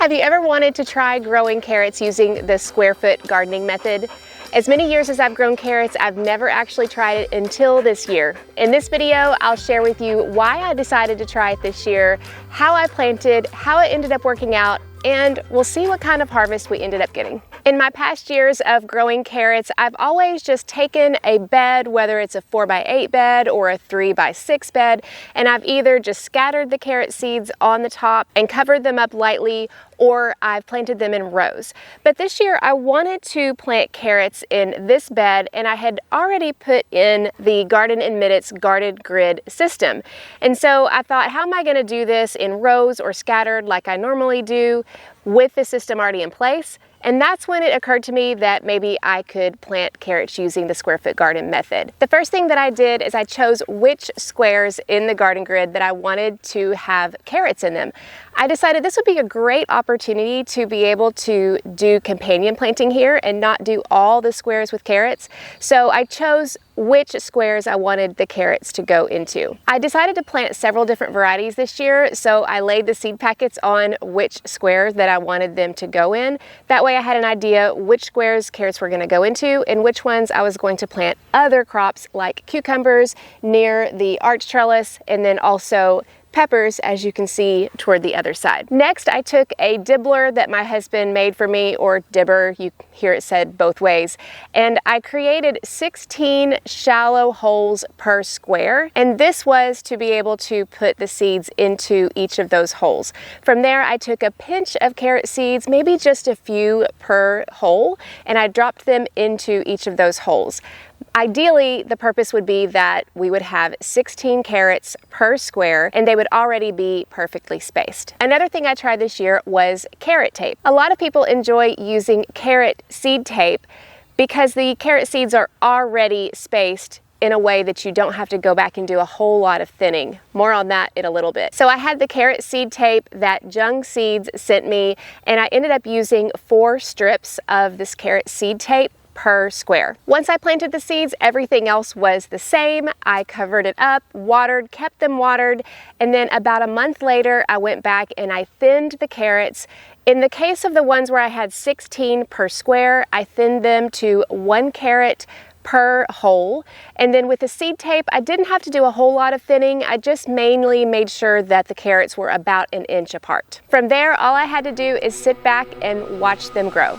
Have you ever wanted to try growing carrots using the square foot gardening method? As many years as I've grown carrots, I've never actually tried it until this year. In this video, I'll share with you why I decided to try it this year, how I planted, how it ended up working out, and we'll see what kind of harvest we ended up getting. In my past years of growing carrots, I've always just taken a bed, whether it's a 4x8 bed or a 3x6 bed, and I've either just scattered the carrot seeds on the top and covered them up lightly, or I've planted them in rows. But this year I wanted to plant carrots in this bed, and I had already put in the Garden in Minutes guarded grid system. And so I thought, how am I gonna do this in rows or scattered like I normally do with the system already in place? And that's when it occurred to me that maybe I could plant carrots using the square foot garden method. The first thing that I did is I chose which squares in the garden grid that I wanted to have carrots in them. I decided this would be a great opportunity to be able to do companion planting here and not do all the squares with carrots. So I chose which squares I wanted the carrots to go into. I decided to plant several different varieties this year, so I laid the seed packets on which squares that I wanted them to go in. That way I had an idea which squares carrots were going to go into and which ones I was going to plant other crops like cucumbers near the arch trellis, and then also peppers, as you can see toward the other side. Next, I took a dibbler that my husband made for me, or dibber, you hear it said both ways, and I created 16 shallow holes per square, and this was to be able to put the seeds into each of those holes. From there, I took a pinch of carrot seeds, maybe just a few per hole, and I dropped them into each of those holes. Ideally, the purpose would be that we would have 16 carrots per square and they would already be perfectly spaced. Another thing I tried this year was carrot tape. A lot of people enjoy using carrot seed tape because the carrot seeds are already spaced in a way that you don't have to go back and do a whole lot of thinning. More on that in a little bit. So I had the carrot seed tape that Jung Seeds sent me, and I ended up using 4 strips of this carrot seed tape per square. Once I planted the seeds, everything else was the same. I covered it up, watered, kept them watered, and then about a month later, I went back and I thinned the carrots. In the case of the ones where I had 16 per square, I thinned them to 1 carrot per hole. And then with the seed tape, I didn't have to do a whole lot of thinning. I just mainly made sure that the carrots were about 1 inch apart. From there, all I had to do is sit back and watch them grow.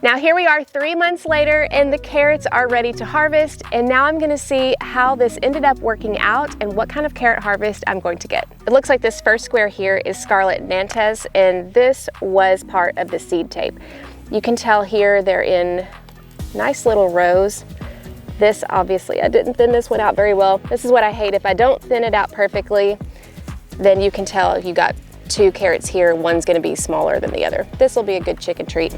Now here we are 3 months later and the carrots are ready to harvest, and now I'm gonna see how this ended up working out and what kind of carrot harvest I'm going to get. It looks like this first square here is Scarlet Nantes, and this was part of the seed tape. You can tell here they're in nice little rows. This obviously, I didn't thin this one out very well. This is what I hate. If I don't thin it out perfectly, then you can tell you got 2 carrots here, one's gonna be smaller than the other. This will be a good chicken treat.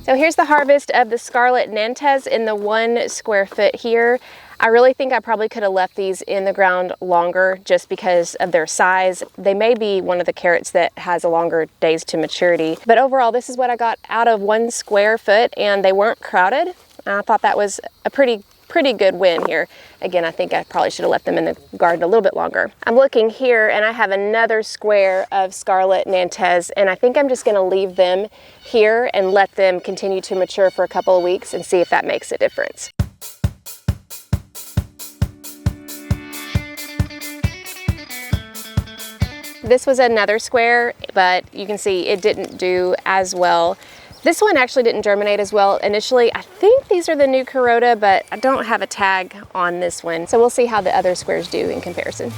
So here's the harvest of the Scarlet Nantes in the 1 square foot here. I really think I probably could have left these in the ground longer just because of their size. They may be one of the carrots that has a longer days to maturity. But overall, this is what I got out of 1 square foot, and they weren't crowded. I thought that was a pretty good win here. Again, I think I probably should have left them in the garden a little bit longer. I'm looking here and I have another square of Scarlet Nantes, and I think I'm just gonna leave them here and let them continue to mature for a couple of weeks and see if that makes a difference. This was another square, but you can see it didn't do as well. This one actually didn't germinate as well initially. I think these are the new Carota, but I don't have a tag on this one. So we'll see how the other squares do in comparison.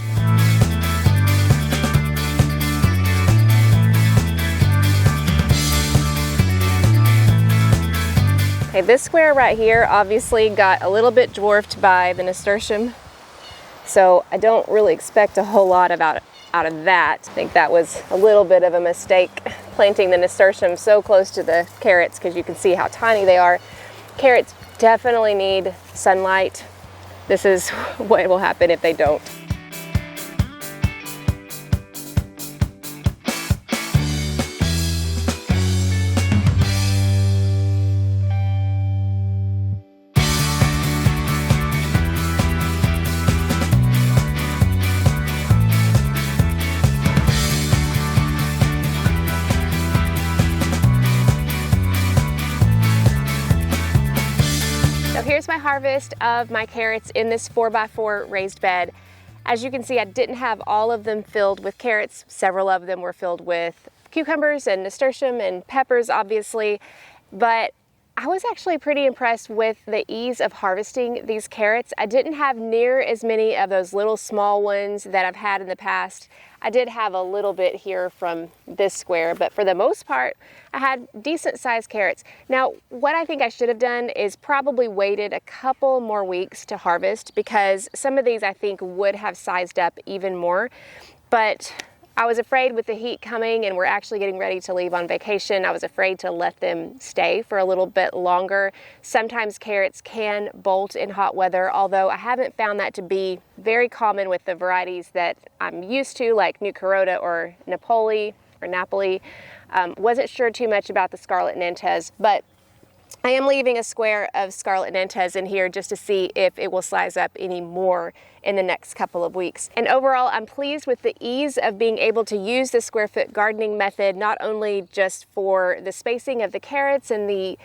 Okay, this square right here obviously got a little bit dwarfed by the nasturtium. So I don't really expect a whole lot out of that. I think that was a little bit of a mistake, planting the nasturtium so close to the carrots, because you can see how tiny they are. Carrots definitely need sunlight. This is what will happen if they don't. harvest of my carrots in this 4x4 raised bed. As you can see, I didn't have all of them filled with carrots. Several of them were filled with cucumbers and nasturtium and peppers, obviously, but I was actually pretty impressed with the ease of harvesting these carrots. I didn't have near as many of those little small ones that I've had in the past. I did have a little bit here from this square, but for the most part, I had decent sized carrots. Now, what I think I should have done is probably waited a couple more weeks to harvest, because some of these I think would have sized up even more. But I was afraid with the heat coming and we're actually getting ready to leave on vacation, I was afraid to let them stay for a little bit longer. Sometimes carrots can bolt in hot weather, although I haven't found that to be very common with the varieties that I'm used to, like New Carota or Napoli. Wasn't sure too much about the Scarlet Nantes, but I am leaving a square of Scarlet Nantes in here just to see if it will size up any more in the next couple of weeks. And overall, I'm pleased with the ease of being able to use the square foot gardening method, not only just for the spacing of the carrots and the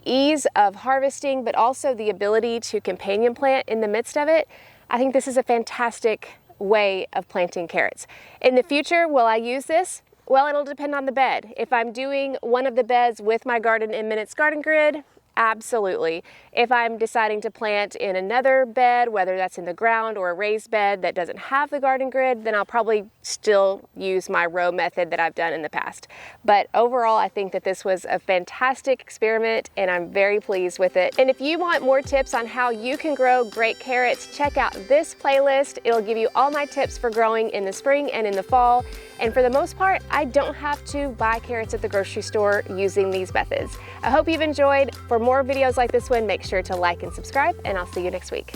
ease of harvesting, but also the ability to companion plant in the midst of it. I think this is a fantastic way of planting carrots. In the future, will I use this? Well, it'll depend on the bed. If I'm doing one of the beds with my Garden in Minutes garden grid, absolutely. If I'm deciding to plant in another bed, whether that's in the ground or a raised bed that doesn't have the garden grid, then I'll probably still use my row method that I've done in the past. But overall, I think that this was a fantastic experiment and I'm very pleased with it. And if you want more tips on how you can grow great carrots, check out this playlist. It'll give you all my tips for growing in the spring and in the fall. And for the most part, I don't have to buy carrots at the grocery store using these methods. I hope you've enjoyed. For more videos like this one, make sure to like and subscribe, and I'll see you next week.